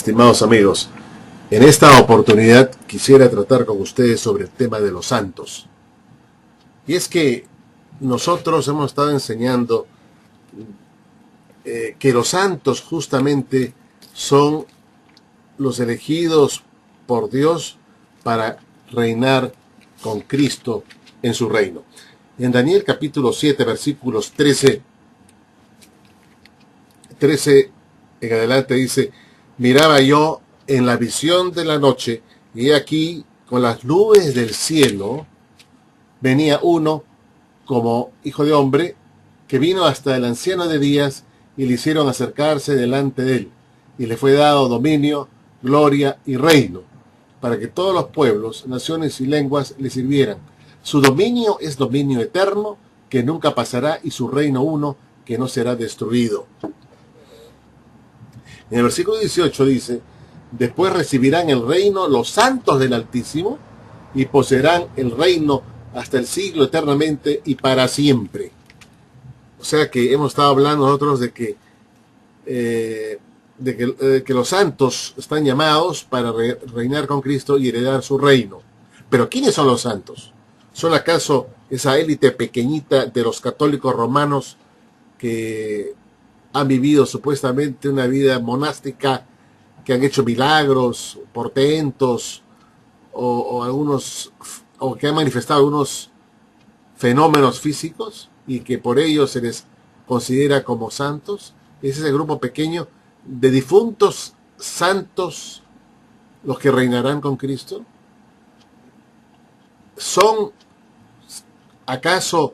Estimados amigos, en esta oportunidad quisiera tratar con ustedes sobre el tema de los santos. Y es que nosotros hemos estado enseñando que los santos justamente son los elegidos por Dios para reinar con Cristo en su reino. En Daniel capítulo 7, versículos 13 en adelante dice: miraba yo en la visión de la noche, y aquí con las nubes del cielo venía uno como hijo de hombre, que vino hasta el anciano de días, y le hicieron acercarse delante de él, y le fue dado dominio, gloria y reino, para que todos los pueblos, naciones y lenguas le sirvieran. Su dominio es dominio eterno, que nunca pasará, y su reino uno, que no será destruido. En el versículo 18 dice: después recibirán el reino los santos del Altísimo, y poseerán el reino hasta el siglo eternamente y para siempre. O sea que hemos estado hablando nosotros de que los santos están llamados para reinar con Cristo y heredar su reino. Pero ¿quiénes son los santos? ¿Son acaso esa élite pequeñita de los católicos romanos que han vivido supuestamente una vida monástica, que han hecho milagros, portentos, o que han manifestado algunos fenómenos físicos y que por ello se les considera como santos? ¿Es ese grupo pequeño de difuntos santos los que reinarán con Cristo? ¿Son acaso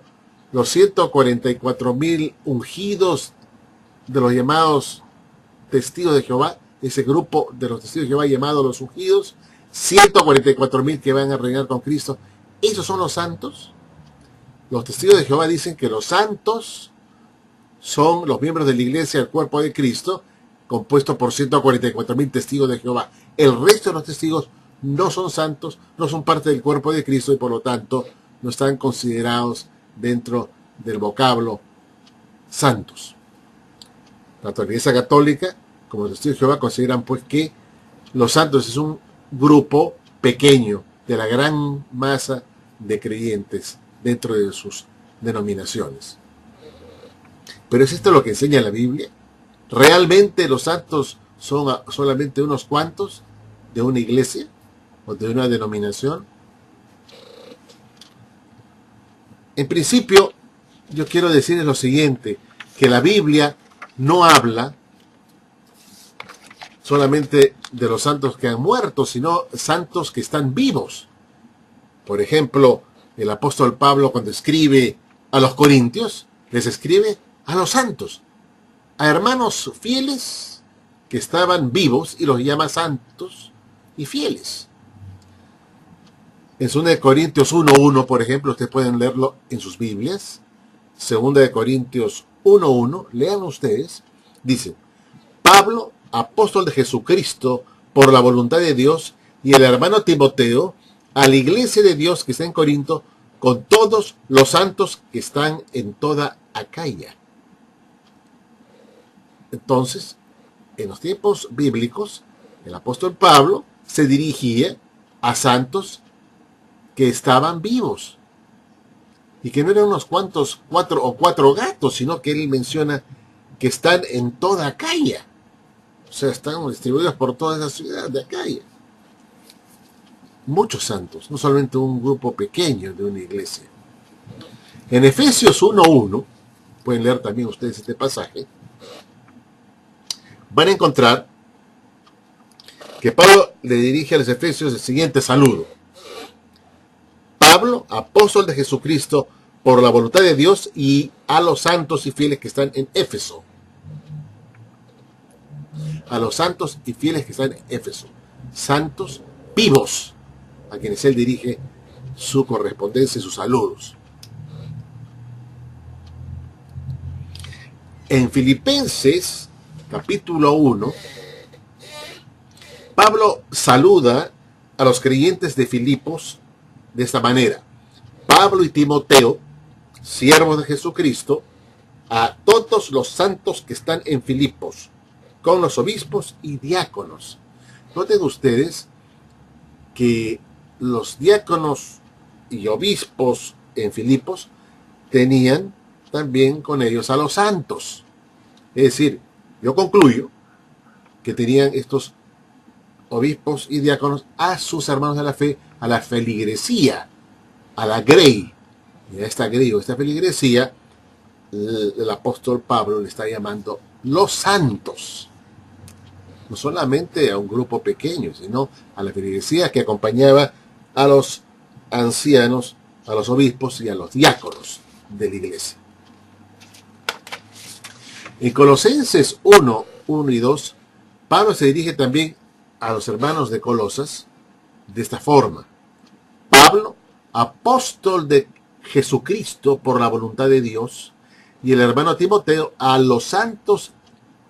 los 144,000 ungidos de los llamados testigos de Jehová? Ese grupo de los testigos de Jehová llamados los ungidos, 144,000 que van a reinar con Cristo. ¿Esos son los santos? Los testigos de Jehová dicen que los santos son los miembros de la iglesia, el cuerpo de Cristo, compuesto por 144,000 testigos de Jehová. El resto de los testigos no son santos, no son parte del cuerpo de Cristo, y por lo tanto no están considerados dentro del vocablo santos. Tanto la Iglesia Católica como los testigos de Jehová consideran pues que los santos es un grupo pequeño de la gran masa de creyentes dentro de sus denominaciones. Pero ¿es esto lo que enseña la Biblia? ¿Realmente los santos son solamente unos cuantos de una iglesia o de una denominación? En principio, yo quiero decirles lo siguiente, que la Biblia no habla solamente de los santos que han muerto, sino santos que están vivos. Por ejemplo, el apóstol Pablo, cuando escribe a los corintios, les escribe a los santos, a hermanos fieles que estaban vivos, y los llama santos y fieles. En 2 Corintios 1:1, por ejemplo, ustedes pueden leerlo en sus Biblias. 2 Corintios 1:1, lean ustedes, dice: Pablo, apóstol de Jesucristo, por la voluntad de Dios, y el hermano Timoteo, a la iglesia de Dios que está en Corinto, con todos los santos que están en toda Acaya. Entonces, en los tiempos bíblicos, el apóstol Pablo se dirigía a santos que estaban vivos, y que no eran unos cuantos, cuatro gatos, sino que él menciona que están en toda Acaya. O sea, están distribuidos por toda esa ciudad de Acaya. Muchos santos, no solamente un grupo pequeño de una iglesia. En Efesios 1:1, pueden leer también ustedes este pasaje, van a encontrar que Pablo le dirige a los efesios el siguiente saludo: Pablo, apóstol de Jesucristo, por la voluntad de Dios, y a los santos y fieles que están en Éfeso. A los santos y fieles que están en Éfeso. Santos vivos, a quienes él dirige su correspondencia y sus saludos. En Filipenses, capítulo 1, Pablo saluda a los creyentes de Filipos de esta manera: Pablo y Timoteo, siervos de Jesucristo, a todos los santos que están en Filipos, con los obispos y diáconos. Noten ustedes que los diáconos y obispos en Filipos tenían también con ellos a los santos. Es decir, yo concluyo que tenían estos obispos y diáconos a sus hermanos de la fe, a la feligresía, a la grey. Y a esta grey o esta feligresía, el apóstol Pablo le está llamando los santos. No solamente a un grupo pequeño, sino a la feligresía que acompañaba a los ancianos, a los obispos y a los diáconos de la iglesia. En Colosenses 1, 1 y 2, Pablo se dirige también a los hermanos de Colosas de esta forma. Pablo, apóstol de Jesucristo por la voluntad de Dios, y el hermano Timoteo, a los santos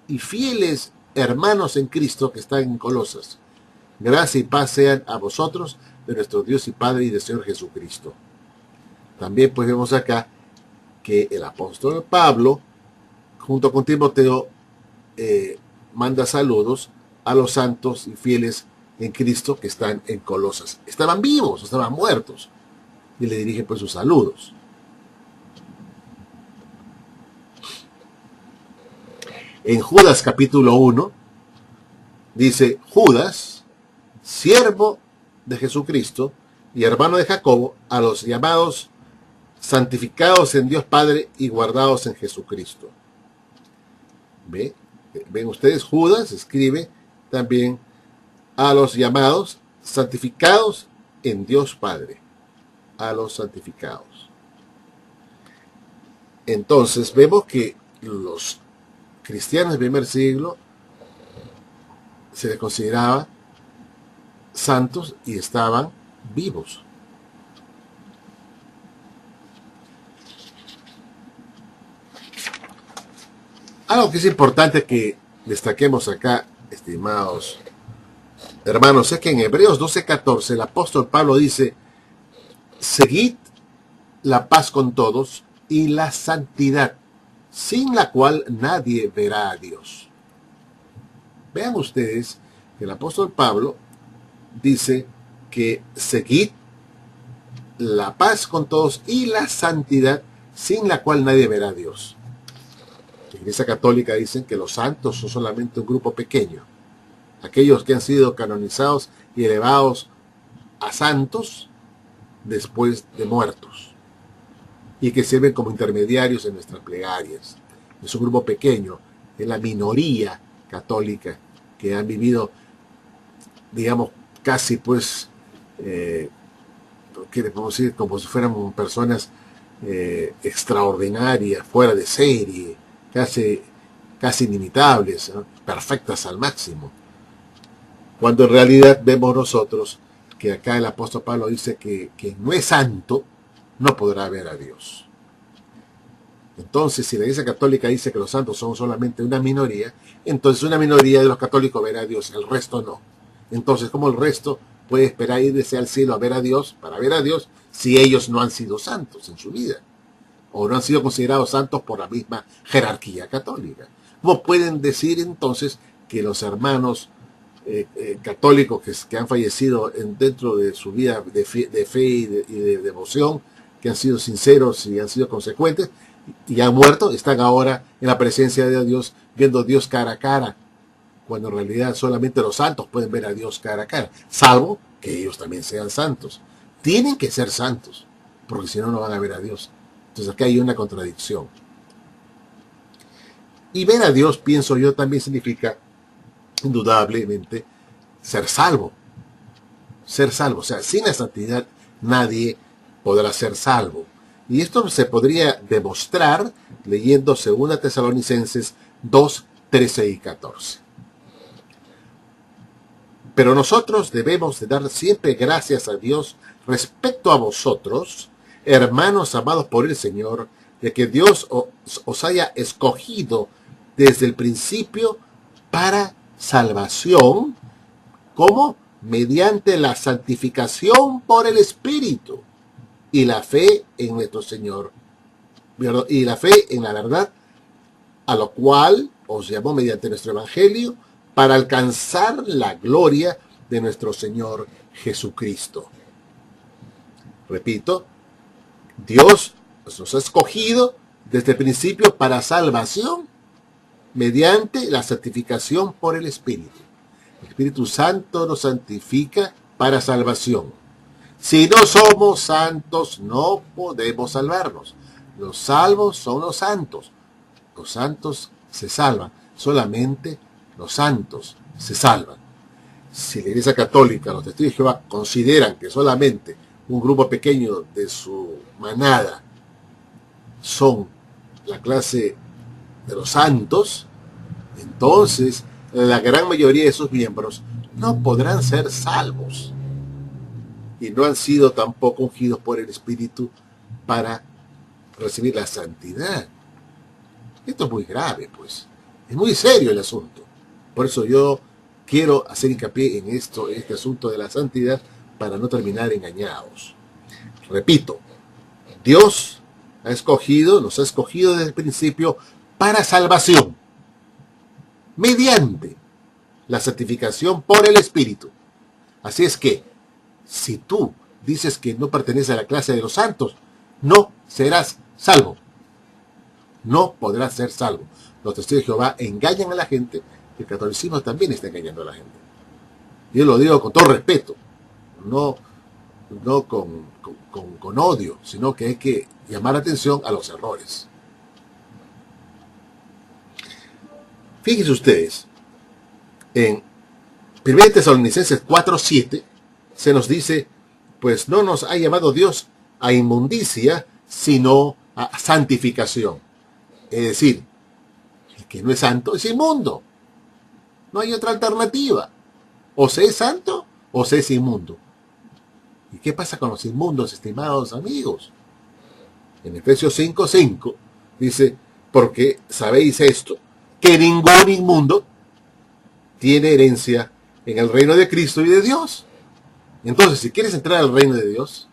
y fieles hermanos en Cristo que están en Colosas. Gracia y paz sean a vosotros, de nuestro Dios y Padre y del Señor Jesucristo. También pues vemos acá que el apóstol Pablo, junto con Timoteo, manda saludos a los santos y fieles en Cristo que están en Colosas. Estaban vivos, estaban muertos, y le dirige pues sus saludos. En Judas capítulo 1, dice: Judas, siervo de Jesucristo y hermano de Jacobo, a los llamados, santificados en Dios Padre y guardados en Jesucristo. ¿Ven ustedes? Judas escribe también a los llamados, santificados en Dios Padre. A los santificados. Entonces vemos que los cristianos del primer siglo se les consideraba santos y estaban vivos. Algo que es importante que destaquemos acá, estimados hermanos, es que en Hebreos 12:14 el apóstol Pablo dice: seguid la paz con todos y la santidad, sin la cual nadie verá a Dios. Vean ustedes que el apóstol Pablo dice que seguid la paz con todos y la santidad, sin la cual nadie verá a Dios. La Iglesia Católica dicen que los santos son solamente un grupo pequeño. Aquellos que han sido canonizados y elevados a santos después de muertos, y que sirven como intermediarios en nuestras plegarias. Es un grupo pequeño, es la minoría católica que han vivido, digamos, casi pues, ¿qué le podemos decir? Como si fueran personas extraordinarias, fuera de serie, casi inimitables, ¿no? Perfectas al máximo. Cuando en realidad vemos nosotros que acá el apóstol Pablo dice que no es santo, no podrá ver a Dios. Entonces, si la Iglesia Católica dice que los santos son solamente una minoría, entonces una minoría de los católicos verá a Dios, el resto no. Entonces, ¿cómo el resto puede esperar irse al cielo a ver a Dios, para ver a Dios, si ellos no han sido santos en su vida? O no han sido considerados santos por la misma jerarquía católica. ¿Cómo pueden decir entonces que los hermanos católicos que han fallecido dentro de su vida de fe y de devoción, que han sido sinceros y han sido consecuentes, y han muerto, están ahora en la presencia de Dios, viendo a Dios cara a cara, cuando en realidad solamente los santos pueden ver a Dios cara a cara, salvo que ellos también sean santos? Tienen que ser santos, porque si no, no van a ver a Dios. Entonces acá hay una contradicción. Y ver a Dios, pienso yo, también significa indudablemente ser salvo. Ser salvo. O sea, sin la santidad nadie podrá ser salvo. Y esto se podría demostrar leyendo 2 Tesalonicenses 2, 13 y 14. Pero nosotros debemos de dar siempre gracias a Dios respecto a vosotros, hermanos amados por el Señor, de que Dios os haya escogido desde el principio para salvación, como mediante la santificación por el Espíritu y la fe en nuestro Señor, y la fe en la verdad, a lo cual os llamó mediante nuestro evangelio para alcanzar la gloria de nuestro Señor Jesucristo. Repito, Dios nos ha escogido desde el principio para salvación mediante la santificación por el Espíritu. El Espíritu Santo nos santifica para salvación. Si no somos santos, no podemos salvarnos. Los salvos son los santos. Los santos se salvan. Solamente los santos se salvan. Si la Iglesia Católica, los testigos de Jehová, consideran que solamente un grupo pequeño de su manada son la clase de los santos, entonces la gran mayoría de sus miembros no podrán ser salvos y no han sido tampoco ungidos por el Espíritu para recibir la santidad. Esto es muy grave, pues. Es muy serio el asunto. Por eso yo quiero hacer hincapié en este asunto de la santidad para no terminar engañados. Repito, Dios nos ha escogido desde el principio para salvación, mediante la santificación por el Espíritu. Así es que, si tú dices que no perteneces a la clase de los santos, no serás salvo. No podrás ser salvo. Los testigos de Jehová engañan a la gente, el catolicismo también está engañando a la gente. Yo lo digo con todo respeto, no con odio, sino que hay que llamar atención a los errores. Fíjense ustedes, en 1 Tesalonicenses 4:7 se nos dice, pues no nos ha llamado Dios a inmundicia, sino a santificación. Es decir, el que no es santo es inmundo. No hay otra alternativa. O se es santo o se es inmundo. ¿Y qué pasa con los inmundos, estimados amigos? En Efesios 5:5 dice, porque sabéis esto, que ningún inmundo tiene herencia en el reino de Cristo y de Dios. Entonces, si quieres entrar al reino de Dios,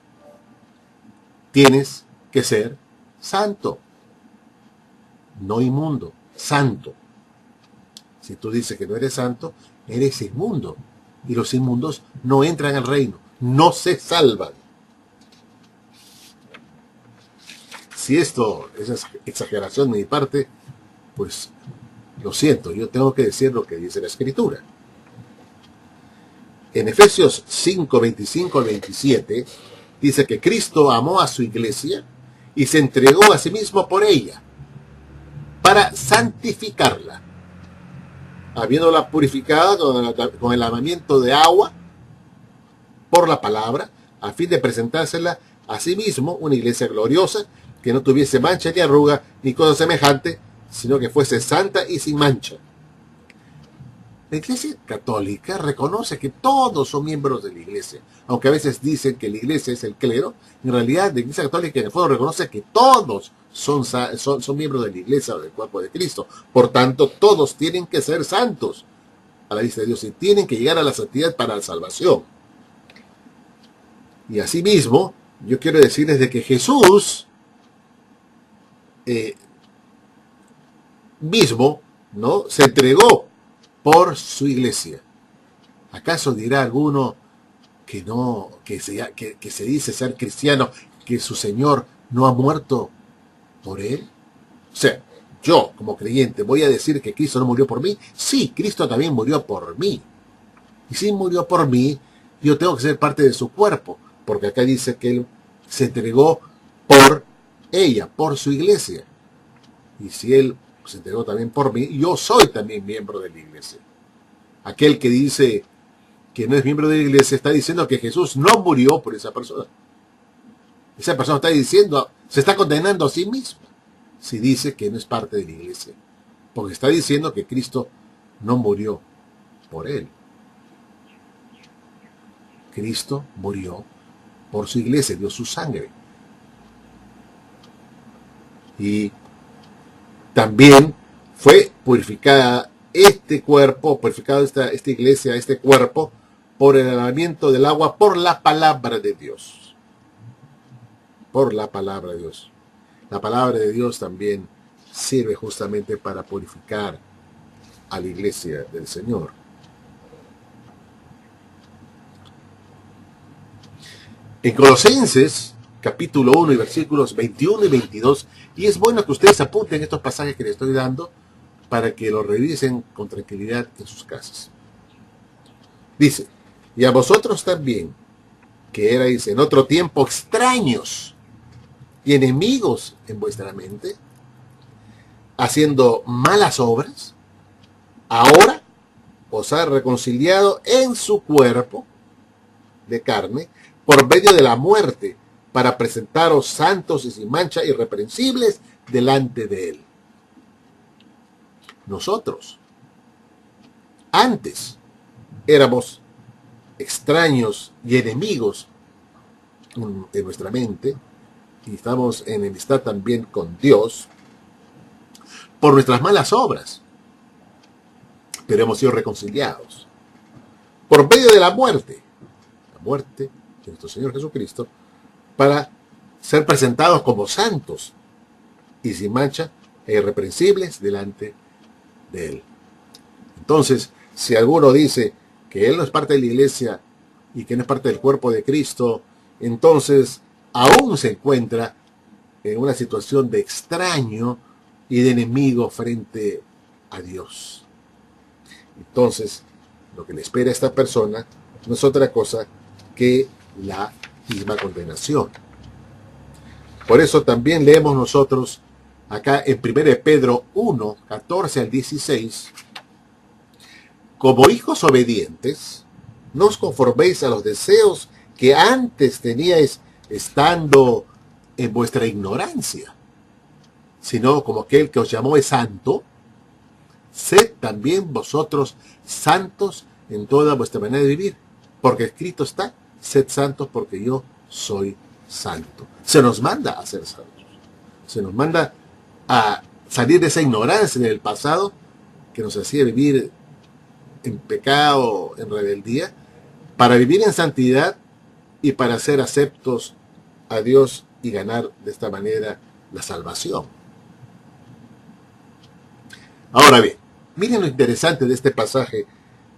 tienes que ser santo. No inmundo, santo. Si tú dices que no eres santo, eres inmundo. Y los inmundos no entran al reino, no se salvan. Si esto es exageración de mi parte, pues lo siento, yo tengo que decir lo que dice la Escritura. En Efesios 5:25 al 27, dice que Cristo amó a su iglesia y se entregó a sí mismo por ella, para santificarla, habiéndola purificada con el lavamiento de agua por la palabra, a fin de presentársela a sí mismo una iglesia gloriosa, que no tuviese mancha ni arruga ni cosa semejante, sino que fuese santa y sin mancha. La Iglesia Católica reconoce que todos son miembros de la Iglesia, aunque a veces dicen que la Iglesia es el clero. En realidad, la Iglesia Católica en el fondo reconoce que todos son miembros de la Iglesia o del cuerpo de Cristo. Por tanto, todos tienen que ser santos a la vista de Dios y tienen que llegar a la santidad para la salvación. Y asimismo, yo quiero decirles de que Jesús mismo, ¿no?, se entregó por su iglesia. ¿Acaso dirá alguno que no, que se dice ser cristiano, que su Señor no ha muerto por él? O sea, yo como creyente voy a decir que Cristo no murió por mí. Sí, Cristo también murió por mí. Y si murió por mí, yo tengo que ser parte de su cuerpo, porque acá dice que él se entregó por ella, por su iglesia. Y si él se entregó también por mí, yo soy también miembro de la iglesia. Aquel que dice que no es miembro de la iglesia está diciendo que Jesús no murió por esa persona. Esa persona está diciendo, se está condenando a sí mismo si dice que no es parte de la iglesia, porque está diciendo que Cristo no murió por él. Cristo murió por su iglesia, dio su sangre. Y también fue purificada este cuerpo, purificado esta iglesia, este cuerpo, por el lavamiento del agua, por la palabra de Dios. Por la palabra de Dios. La palabra de Dios también sirve justamente para purificar a la iglesia del Señor. En Colosenses, capítulo 1 y versículos 21 y 22, y es bueno que ustedes apunten estos pasajes que les estoy dando para que los revisen con tranquilidad en sus casas. Dice, y a vosotros también, que erais en otro tiempo extraños y enemigos en vuestra mente, haciendo malas obras, ahora os ha reconciliado en su cuerpo de carne por medio de la muerte, para presentaros santos y sin mancha, irreprensibles delante de él. Nosotros, antes, éramos extraños y enemigos en nuestra mente, y estamos en enemistad también con Dios, por nuestras malas obras, pero hemos sido reconciliados por medio de la muerte de nuestro Señor Jesucristo, para ser presentados como santos y sin mancha e irreprensibles delante de Él. Entonces, si alguno dice que Él no es parte de la iglesia y que no es parte del cuerpo de Cristo, entonces aún se encuentra en una situación de extraño y de enemigo frente a Dios. Entonces, lo que le espera a esta persona no es otra cosa que la misma condenación. Por eso también leemos nosotros acá en 1 Pedro 1, 14 al 16, como hijos obedientes, no os conforméis a los deseos que antes teníais estando en vuestra ignorancia, sino como aquel que os llamó es santo, sed también vosotros santos en toda vuestra manera de vivir, porque escrito está, sed santos porque yo soy santo. Se nos manda a ser santos. Se nos manda a salir de esa ignorancia del pasado que nos hacía vivir en pecado, en rebeldía, para vivir en santidad y para ser aceptos a Dios y ganar de esta manera la salvación. Ahora bien, miren lo interesante de este pasaje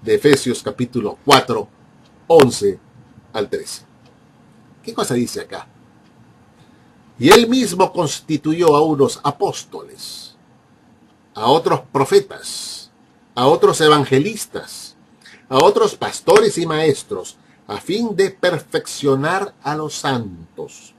de Efesios capítulo 4, 11 al 13. ¿Qué cosa dice acá? Y él mismo constituyó a unos apóstoles, a otros profetas, a otros evangelistas, a otros pastores y maestros, a fin de perfeccionar a los santos,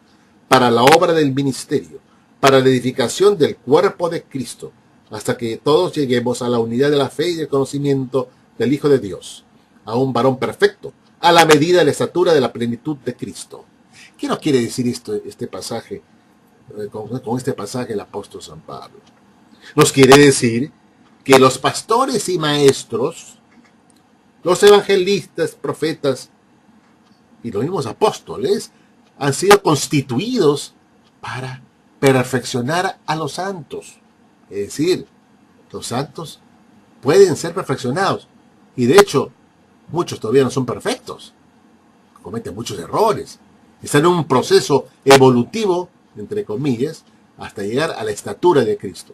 para la obra del ministerio, para la edificación del cuerpo de Cristo, hasta que todos lleguemos a la unidad de la fe y del conocimiento del Hijo de Dios, a un varón perfecto, a la medida de la estatura de la plenitud de Cristo. ¿Qué nos quiere decir este pasaje, con este pasaje el apóstol San Pablo? Nos quiere decir que los pastores y maestros, los evangelistas, profetas y los mismos apóstoles han sido constituidos para perfeccionar a los santos. Es decir, los santos pueden ser perfeccionados. Y de hecho, muchos todavía no son perfectos. Cometen muchos errores. Están en un proceso evolutivo, entre comillas, hasta llegar a la estatura de Cristo.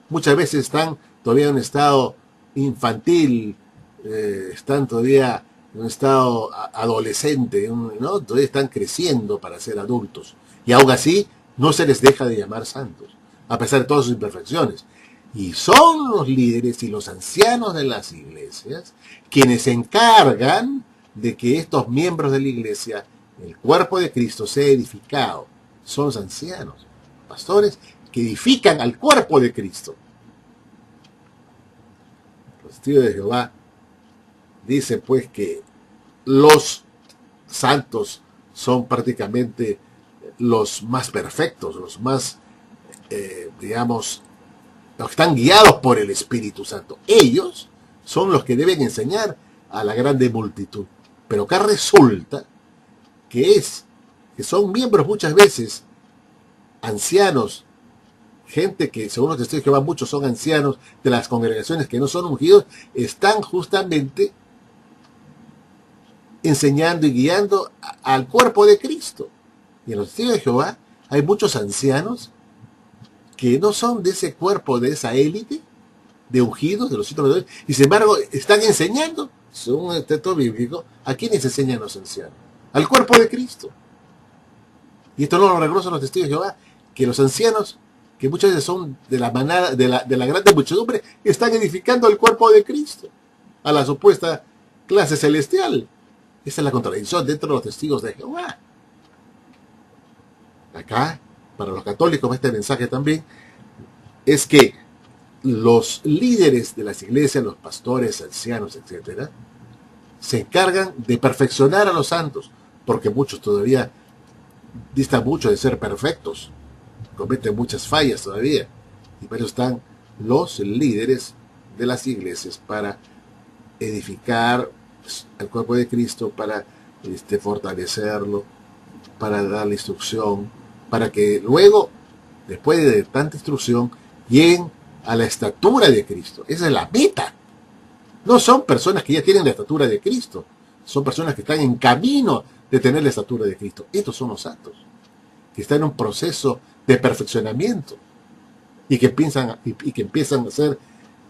Muchas veces están todavía en un estado infantil, están todavía en un estado adolescente, ¿no? Todavía están creciendo para ser adultos. Y aún así, no se les deja de llamar santos, a pesar de todas sus imperfecciones. Y son los líderes y los ancianos de las iglesias quienes se encargan de que estos miembros de la iglesia, el cuerpo de Cristo, sea edificado. Son los ancianos, pastores, que edifican al cuerpo de Cristo. Los testigos de Jehová dicen pues que los santos son prácticamente los más perfectos, los más, los que están guiados por el Espíritu Santo. Ellos son los que deben enseñar a la grande multitud. Pero acá resulta que son miembros muchas veces, ancianos, gente que según los testigos de Jehová muchos son ancianos de las congregaciones que no son ungidos, están justamente enseñando y guiando al cuerpo de Cristo. Y en los testigos de Jehová hay muchos ancianos que no son de ese cuerpo, de esa élite, de ungidos, de los 144, y sin embargo están enseñando, según el texto bíblico, ¿a quiénes enseñan los ancianos? Al cuerpo de Cristo. Y esto no lo reconocen los testigos de Jehová, que los ancianos, que muchas veces son de la manada, de la grande muchedumbre, están edificando el cuerpo de Cristo, a la supuesta clase celestial. Esa es la contradicción dentro de los testigos de Jehová. Acá, para los católicos, este mensaje también es que los líderes de las iglesias, los pastores, ancianos, etcétera, se encargan de perfeccionar a los santos, porque muchos todavía distan mucho de ser perfectos, cometen muchas fallas todavía, y para eso están los líderes de las iglesias, para edificar el cuerpo de Cristo, para fortalecerlo, para darle instrucción, para que luego, después de tanta instrucción, lleguen a la estatura de Cristo. Esa es la meta. No son personas que ya tienen la estatura de Cristo, son personas que están en camino de tener la estatura de Cristo. Estos son los santos, que están en un proceso de perfeccionamiento y que empiezan a ser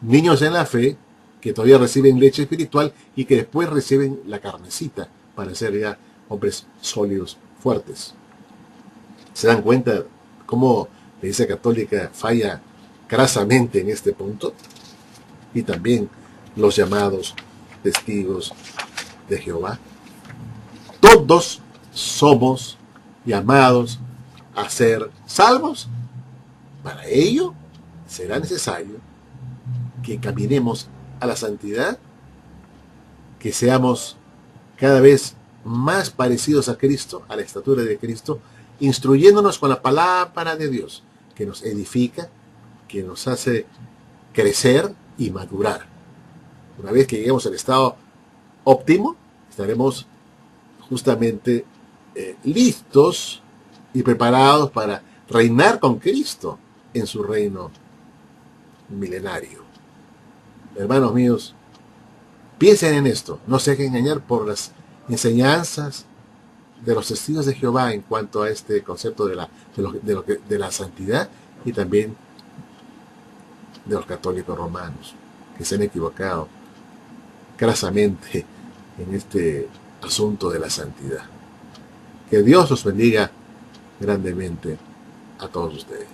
niños en la fe, que todavía reciben leche espiritual y que después reciben la carnecita para ser ya hombres sólidos, fuertes. ¿Se dan cuenta cómo la Iglesia Católica falla crasamente en este punto? Y también los llamados testigos de Jehová. Todos somos llamados a ser salvos. Para ello será necesario que caminemos a la santidad, que seamos cada vez más parecidos a Cristo, a la estatura de Cristo, instruyéndonos con la palabra de Dios, que nos edifica, que nos hace crecer y madurar. Una vez que lleguemos al estado óptimo, estaremos justamente listos y preparados para reinar con Cristo en su reino milenario. Hermanos míos, piensen en esto, no se dejen engañar por las enseñanzas de los testigos de Jehová en cuanto a este concepto de la santidad, y también de los católicos romanos, que se han equivocado crasamente en este asunto de la santidad. Que Dios los bendiga grandemente a todos ustedes.